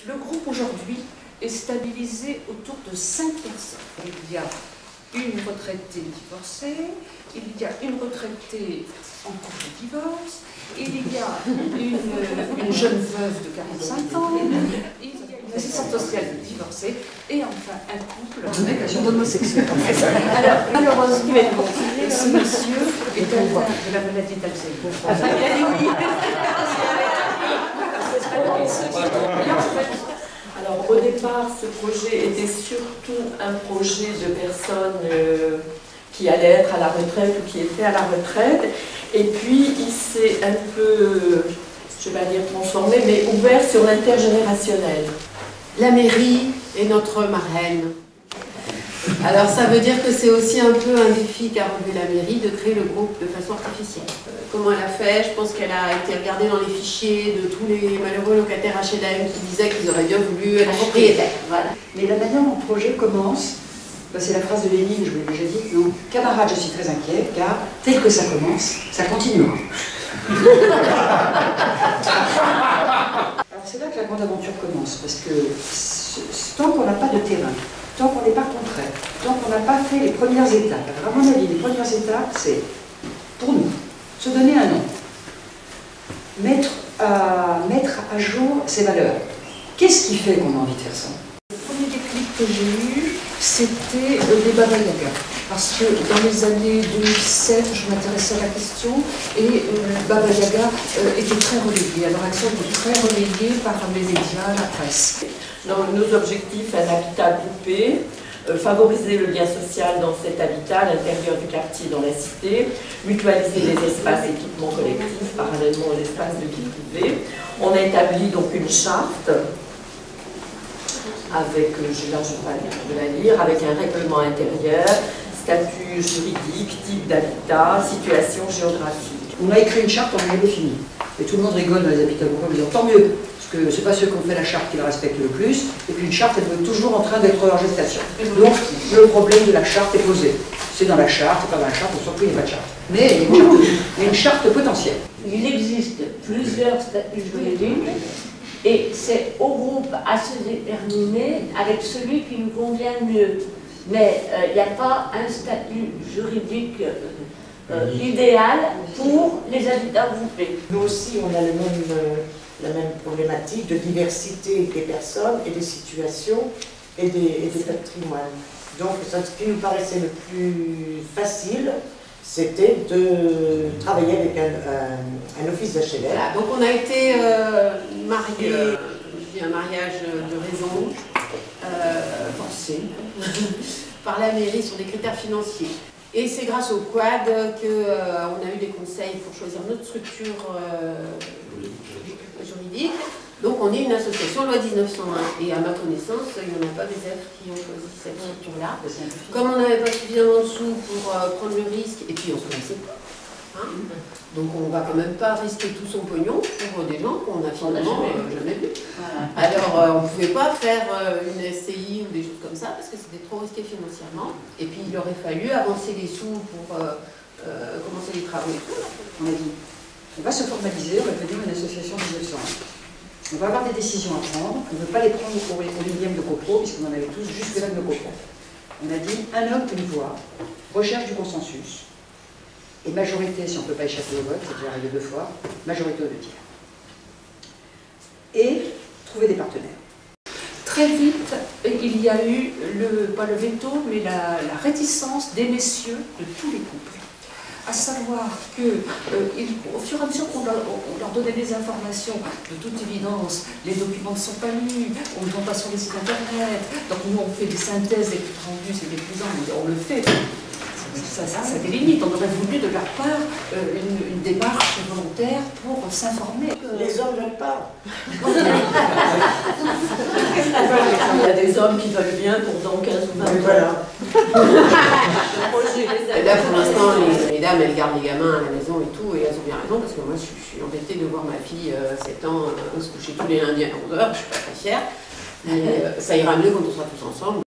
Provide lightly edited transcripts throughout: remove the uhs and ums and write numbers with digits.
Le groupe aujourd'hui est stabilisé autour de 5 personnes. Il y a une retraitée divorcée, il y a une retraitée en cours de divorce, il y a une jeune veuve de 45 ans, il y a une assistante sociale divorcée, et enfin un couple d'homosexuels. Alors, malheureusement, ce monsieur est atteint de la maladie d'Alzheimer. Alors, au départ, ce projet était surtout un projet de personnes qui allaient être à la retraite ou qui étaient à la retraite. Et puis, il s'est un peu, je ne vais pas dire transformé, mais ouvert sur l'intergénérationnel. La mairie est notre marraine. Alors ça veut dire que c'est aussi un peu un défi qu'a relevé la mairie de créer le groupe de façon artificielle. Comment elle a fait? Je pense qu'elle a été regardée dans les fichiers de tous les malheureux locataires HLM qui disaient qu'ils auraient bien voulu être propriétaires. Voilà. Mais la manière dont le projet commence, c'est la phrase de Lénine, je vous l'ai déjà dit, non, camarades, je suis très inquiet, car tel que ça commence, ça continuera. Alors c'est là que la grande aventure commence, parce que tant qu'on n'a pas de terrain, tant qu'on n'est pas concret, tant qu'on n'a pas fait les premières étapes, alors à mon avis, les premières étapes, c'est, pour nous, se donner un nom, mettre à jour ses valeurs. Qu'est-ce qui fait qu'on a envie de faire ça? Le premier déclic que j'ai eu, c'était les Baba Yaga. Parce que dans les années 2007, je m'intéressais à la question et Baba Yaga était très relayé. À l'heure actuelle, il est très relayé par les médias, la presse. Dans nos objectifs, un habitat groupé, favoriser le lien social dans cet habitat, à l'intérieur du quartier, dans la cité, mutualiser les espaces équipements collectifs parallèlement aux espaces de vie privée. On a établi donc une charte avec, je ne vais pas de la lire, avec un règlement intérieur, statut juridique, type d'habitat, situation géographique. On a écrit une charte, on l'a définie. Et tout le monde rigole dans les habitats groupés en disant tant mieux, parce que c'est pas ceux qui ont fait la charte qui la respectent le plus. Et puis une charte, elle doit être toujours en train d'être en gestation. Donc le problème de la charte est posé. C'est dans la charte, c'est pas dans la charte, on s'en fout, il n'y a pas de charte. Mais il y a une charte potentielle. Il existe plusieurs statuts juridiques et c'est au groupe à se déterminer avec celui qui nous convient mieux. Mais il n'y a pas un statut juridique idéal pour les habitats groupés. Nous aussi, on a la même problématique de diversité des personnes et des situations et des patrimoines. Donc, ce qui nous paraissait le plus facile, c'était de travailler avec un office d'HLM. Voilà, donc on a été mariés, un mariage de raison, forcé, par la mairie sur des critères financiers. Et c'est grâce au quad qu'on a eu des conseils pour choisir notre structure juridique. Donc on est une association loi 1901 et à ma connaissance, il n'y en a pas des êtres qui ont choisi cette structure-là. Comme on n'avait pas suffisamment de sous pour prendre le risque, et puis on se connaissait pas. Hein, donc on ne va quand même pas risquer tout son pognon pour des gens qu'on a finalement jamais vus. Voilà. Alors on ne pouvait pas faire une SCI ou des choses comme ça parce que c'était trop risqué financièrement. Et puis il aurait fallu avancer les sous pour commencer les travaux et tout. On a dit, on va se formaliser, on va devenir une association 1901. On va avoir des décisions à prendre, on ne veut pas les prendre au millième de copro, puisqu'on en avait tous jusque-là de nos copro. On a dit, un homme, une voix, recherche du consensus, et majorité, si on ne peut pas échapper au vote, c'est déjà arrivé 2 fois, majorité aux 2 tiers. Et trouver des partenaires. Très vite, il y a eu, pas le veto, mais la réticence des messieurs de tous les couples. À savoir que, au fur et à mesure qu'on leur donnait des informations, de toute évidence, les documents ne sont pas lus, on ne vend pas sur les sites internet, donc nous on fait des synthèses des comptes rendus, c'est déplaisant, mais on le fait. Ça des limites, on aurait voulu de leur part une démarche volontaire pour s'informer. Les hommes ne veulent pas. Il y a des hommes qui veulent bien pour dans 15 ou 20 ans. Voilà. Et là pour l'instant, les dames elles gardent les gamins à la maison et tout, et elles ont bien raison parce que moi je suis embêtée de voir ma fille 7 ans se coucher tous les lundis à 11h, je suis pas très fière. Mais ça ira mieux quand on sera tous ensemble.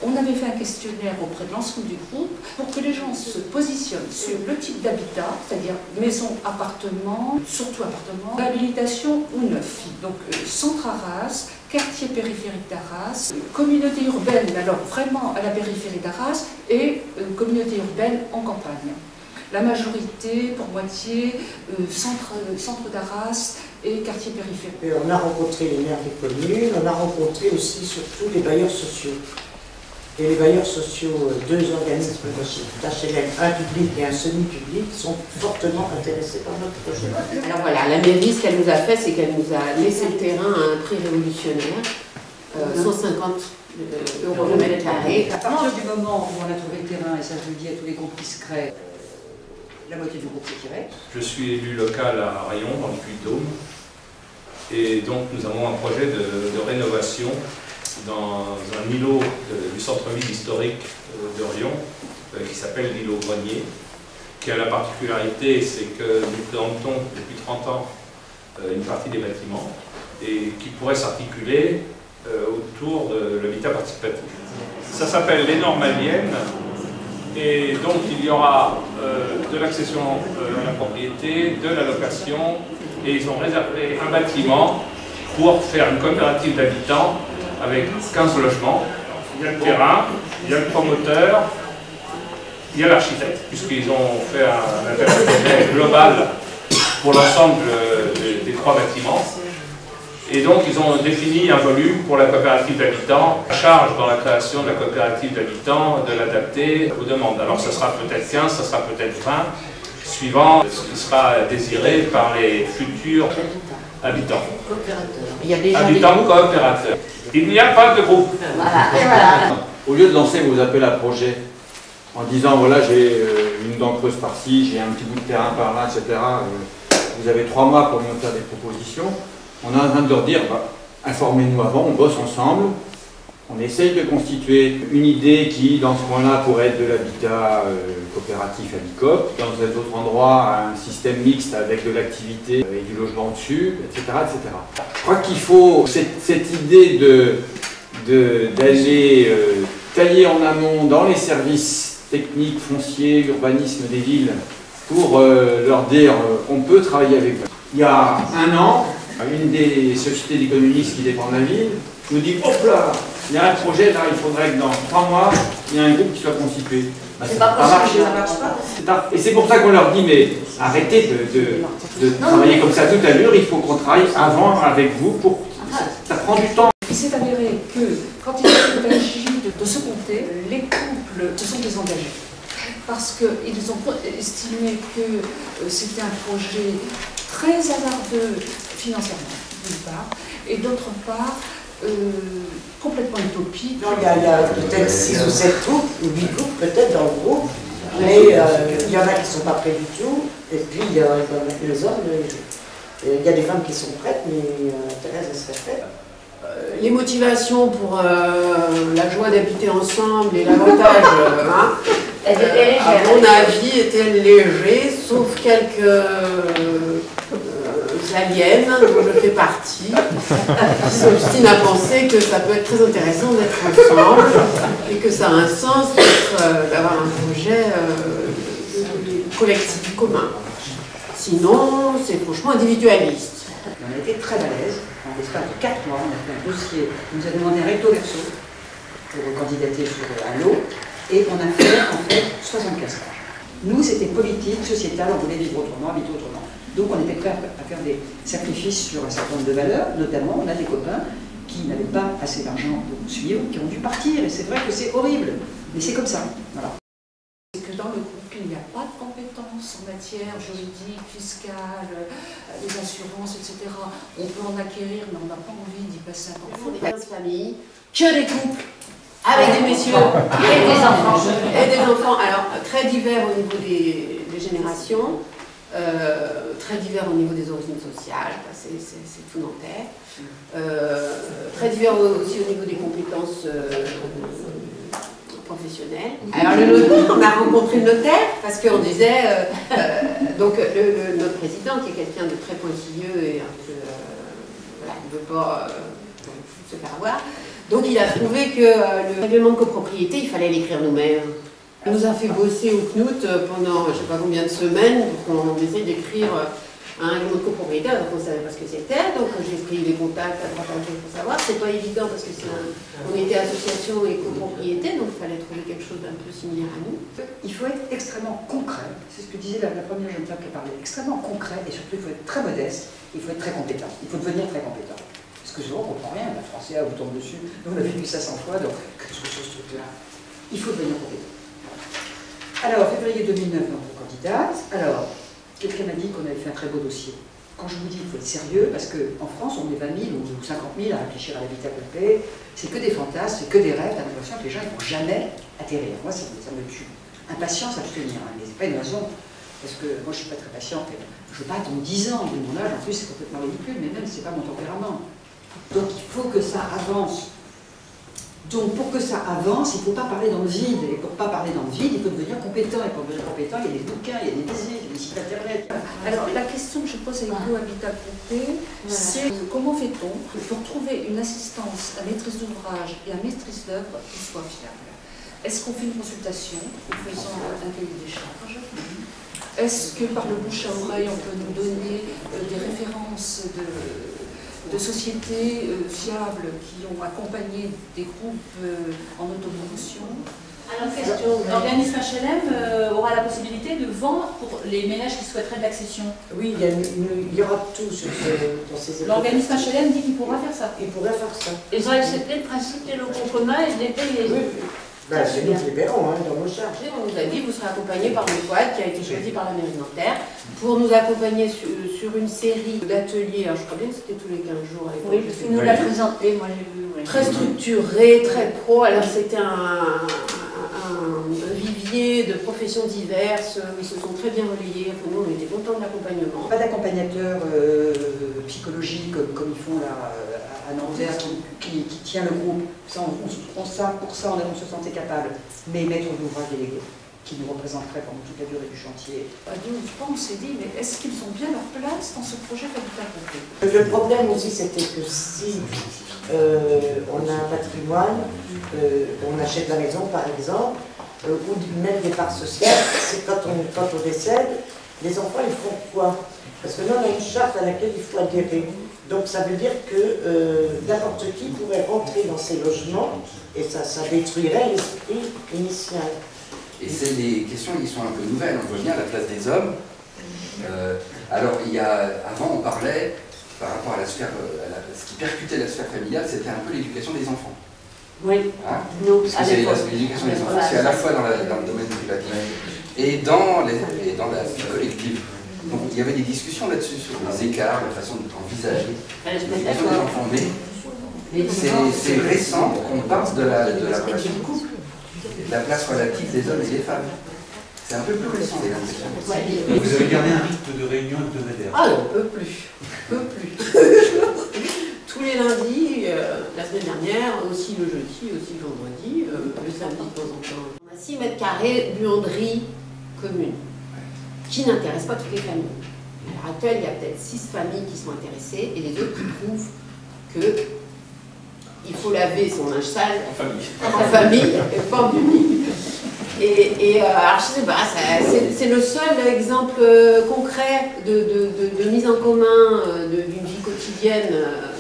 On avait fait un questionnaire auprès de l'ensemble du groupe pour que les gens se positionnent sur le type d'habitat, c'est-à-dire maison, appartement, surtout appartement, réhabilitation ou neuf. Donc centre Arras, quartier périphérique d'Arras, communauté urbaine, alors vraiment à la périphérie d'Arras, et communauté urbaine en campagne. La majorité, pour moitié, centre d'Arras et quartier périphérique. Et on a rencontré les maires des communes, on a rencontré aussi surtout les bailleurs sociaux. Et les bailleurs sociaux, deux organismes d'HLM, un public et un semi-public, sont fortement intéressés par notre projet. Alors voilà, la mairie, ce qu'elle nous a fait, c'est qu'elle nous a laissé le terrain à un prix révolutionnaire, 150 € le mètre carré. À partir du moment où on a trouvé le terrain, et ça je le dis à tous les groupes qui se créent, la moitié du groupe s'est tiré. Je suis élu local à Rayon, dans le Puy-de-Dôme, et donc nous avons un projet de rénovation dans un îlot du centre-ville historique de Rion, qui s'appelle l'îlot Grenier, qui a la particularité, c'est que nous plantons depuis 30 ans une partie des bâtiments, et qui pourrait s'articuler autour de l'habitat participatif. Ça s'appelle les Normaliennes. Et donc il y aura de l'accession à la propriété, de la location, et ils ont réservé un bâtiment pour faire une coopérative d'habitants avec 15 logements. Il y a le terrain, il y a le promoteur, il y a l'architecte, puisqu'ils ont fait un appel à projet global pour l'ensemble des 3 bâtiments. Et donc, ils ont défini un volume pour la coopérative d'habitants, à charge dans la création de la coopérative d'habitants de l'adapter aux demandes. Alors, ça sera peut-être 15, ça sera peut-être 20, suivant ce qui sera désiré par les futurs habitants. Il y a déjà habitants coopérateurs. Il n'y a pas de groupe. Voilà. Au lieu de lancer vos appels à projets en disant voilà, j'ai une dent creuse par-ci, j'ai un petit bout de terrain par-là, etc., vous avez 3 mois pour me faire des propositions. On est en train de leur dire, informez-nous avant, on bosse ensemble, on essaye de constituer une idée qui, dans ce coin-là, pourrait être de l'habitat coopératif à l'ICOP, dans cet autre endroit, un système mixte avec de l'activité et du logement dessus, etc., etc. Je crois qu'il faut cette idée d'aller tailler en amont dans les services techniques, fonciers, urbanisme des villes, pour leur dire, on peut travailler avec vous. Il y a un an, une des sociétés d'économistes qui dépend de la ville nous dit hop là, il y a un projet là, il faudrait que dans 3 mois, il y ait un groupe qui soit constitué. C'est pas possible, ça marche pas. Et c'est pour ça qu'on leur dit, mais arrêtez de travailler comme ça toute allure, il faut qu'on travaille avant avec vous, ça prend du temps. Il s'est avéré que quand il s'agit de se compter, les couples se sont désengagés. Parce qu'ils ont estimé que c'était un projet très hasardeux financièrement, d'une part, et d'autre part, complètement utopique. Non, il y a peut-être 6 ou 7 couples, ou 8 couples peut-être dans le groupe, mais il y en a qui ne sont pas prêts du tout, et puis il y a les hommes, il y a des femmes qui sont prêtes, mais Thérèse, elle serait prête. Les motivations pour la joie d'habiter ensemble et l'avantage, à mon avis, étaient légers, sauf quelques aliens dont je fais partie, qui s'obstinent à penser que ça peut être très intéressant d'être ensemble et que ça a un sens d'avoir un projet collectif commun. Sinon, c'est franchement individualiste. On a été très à l'aise. En l'espace de 4 mois, on a fait un dossier, on nous a demandé un recto verso pour candidater sur Allo, et on a fait en fait 75 pages. Nous, c'était politique, sociétal, on voulait vivre autrement, habiter autrement. Donc on était prêts à faire des sacrifices sur un certain nombre de valeurs, notamment on a des copains qui n'avaient pas assez d'argent pour nous suivre, qui ont dû partir, et c'est vrai que c'est horrible, mais c'est comme ça. Voilà. C'est que dans le groupe, il n'y a pas de compétences en matière juridique, fiscale, les assurances, etc. On peut en acquérir, mais on n'a pas envie d'y passer un temps. Des 15 familles, que des couples, avec des messieurs Et des enfants. Et des enfants, alors très divers au niveau des générations, très divers au niveau des origines sociales, c'est tout Nantais, très divers aussi au niveau des compétences professionnel. Alors le notaire, on a rencontré le notaire parce qu'on disait, donc notre président qui est quelqu'un de très pointilleux et un peu, voilà, il ne veut pas se faire avoir. Donc il a trouvé que le règlement de copropriété, il fallait l'écrire nous-mêmes. Il nous a fait bosser au CNUT pendant je ne sais pas combien de semaines pour qu'on essaye d'écrire un règlement de copropriété, alors qu'on ne savait pas ce que c'était. Donc j'ai pris des contacts à droite à gauche pour savoir. C'est pas évident parce que on était association et copropriété, donc il fallait trouver quelque chose d'un peu similaire à nous. Il faut être extrêmement concret, c'est ce que disait la première jeune femme qui parlait, extrêmement concret, et surtout il faut être très modeste, il faut être très compétent, il faut devenir très compétent. Parce que souvent on ne comprend rien, la français vous tombe dessus, nous on a vécu ça 100 fois, donc qu'est-ce que c'est ce truc-là? Il faut devenir compétent. Alors, février 2009, donc candidate, alors, quelqu'un m'a dit qu'on avait fait un très beau dossier. Quand je vous dis qu'il faut être sérieux, parce qu'en France on est 20 000 ou 50 000 à réfléchir à l'habitat complet, c'est que des fantasmes, c'est que des rêves, t'as l'impression que les gens ne vont jamais atterrir. Moi ça me tue. Impatience à abstenir, hein, mais c'est pas une raison. Parce que moi je suis pas très patiente, et je veux pas attendre 10 ans, vu mon âge en plus c'est complètement ridicule, mais même c'est pas mon tempérament. Donc il faut que ça avance. Donc pour que ça avance, il ne faut pas parler dans le vide. Et pour ne pas parler dans le vide, il faut devenir compétent. Et pour devenir compétent, il y a des bouquins, il y a des visites, des sites internet. Alors la question que je pose avec vous, Habitat Complet, c'est comment fait-on pour trouver une assistance à maîtrise d'ouvrage et à maîtrise d'œuvre qui soit fiable? Est-ce qu'on fait une consultation en faisant un cahier des charges? Est-ce que par le bouche à oreille, on peut nous donner des références de sociétés fiables qui ont accompagné des groupes en autopromotion? Alors, question, l'organisme HLM aura la possibilité de vendre pour les ménages qui souhaiteraient de l'accession? Oui, il y aura tout dans ces écoles. L'organisme HLM dit qu'il pourra faire ça. Il pourrait faire ça. Ils ont accepté le principe des locaux communs et de les payer. Oui. Ben, c'est nous qui les paierons dans nos charges. On nous a dit vous serez accompagné par le quad qui a été choisi par la mairie de Nanterre pour nous accompagner sur une série d'ateliers, je crois bien que c'était tous les 15 jours à l'époque. Oui, parce qu'il nous l'a présenté, moi j'ai vu. Ouais. Très structuré, très pro. Alors c'était un vivier de professions diverses, ils se sont très bien relayés. Enfin, nous on était contents de l'accompagnement. Pas d'accompagnateur psychologique comme ils font là à Nanterre qui tient le groupe. Ça, pour ça on se sentait capable. Mais maître d'ouvrage délégué qui nous représenterait pendant toute la durée du chantier. Nous, je pense, on s'est dit, mais est-ce qu'ils ont bien leur place dans ce projet d'habitat complet? Le problème aussi, c'était que si on a un patrimoine, on achète la maison par exemple, ou même des parts sociales, c'est quand on décède, les enfants ils font quoi? Parce que nous on a une charte à laquelle il faut adhérer. Donc ça veut dire que n'importe qui pourrait rentrer dans ces logements et ça détruirait l'esprit initial. Et c'est des questions qui sont un peu nouvelles. On voit bien la place des hommes. Alors, avant, on parlait, par rapport à la sphère, ce qui percutait la sphère familiale, c'était un peu l'éducation des enfants. Oui. Hein? Nous, parce que l'éducation des enfants, c'est à la fois dans le domaine privatif et dans la vie collective. Donc, il y avait des discussions là-dessus, sur les écarts, la façon d'envisager l'éducation des enfants. Mais c'est récent qu'on parle de la relation de couple. La place relative des hommes et des femmes. C'est un peu plus récent, les l'impression. Vous avez gardé un rythme de réunion hebdomadaire? Ah non, on peut plus. Tous les lundis, la semaine dernière, aussi le jeudi, aussi le vendredi, le samedi de temps en temps. On a 6 mètres carrés buanderie commune, qui n'intéresse pas toutes les familles. À l'heure actuelle, il y a peut-être 6 familles qui sont intéressées et les autres qui trouvent que il faut laver son linge sale en famille et pas en public. Alors je sais pas, c'est le seul exemple concret de mise en commun d'une vie quotidienne,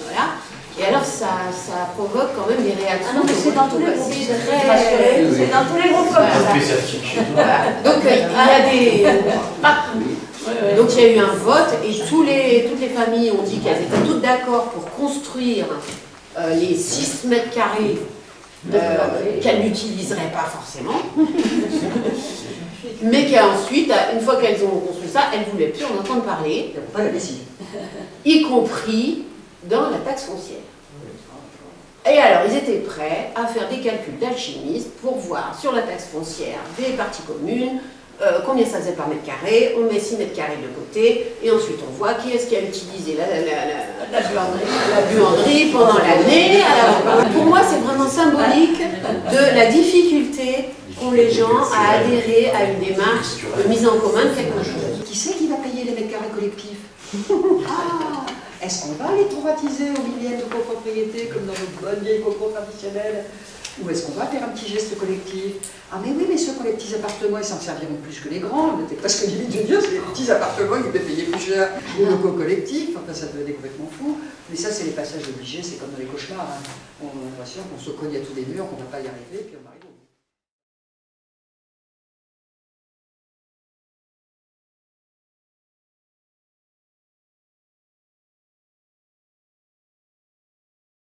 voilà. Et alors ça provoque quand même des réactions. Ah non, mais c'est dans tous les groupes. C'est dans tous les groupes comme ça. Voilà. Donc il y a des... Donc il y a eu un vote et toutes les familles ont dit qu'elles étaient toutes d'accord pour construire les 6 mètres carrés qu'elles n'utiliseraient pas forcément, mais qu'ensuite, une fois qu'elles ont construit ça, elles ne voulaient plus en entendre parler, y compris dans la taxe foncière. Et alors, ils étaient prêts à faire des calculs d'alchimistes pour voir sur la taxe foncière des parties communes, combien ça faisait par mètre carré, on met 6 mètres carrés de côté, et ensuite on voit qui est-ce qui a utilisé la buanderie pendant l'année. Pour moi, c'est vraiment symbolique de la difficulté qu'ont les gens à adhérer à une démarche de mise en commun de quelque chose. Qui c'est qui va payer les mètres carrés collectifs? Est-ce qu'on va les traumatiser au millième de copropriété comme dans nos bonnes vieilles copro traditionnelles? Ou est-ce qu'on va faire un petit geste collectif? Ah mais oui, mais ceux qui ont les petits appartements, ils s'en serviront plus que les grands. On était presque limite de dire, c'est les petits appartements, ils devaient payer plus cher les locaux collectifs. Enfin, ça devenait complètement fou. Mais ça, c'est les passages obligés, c'est comme dans les cauchemars. Hein. On a l'impression qu'on se cogne à tous les murs, qu'on ne va pas y arriver, puis on arrive au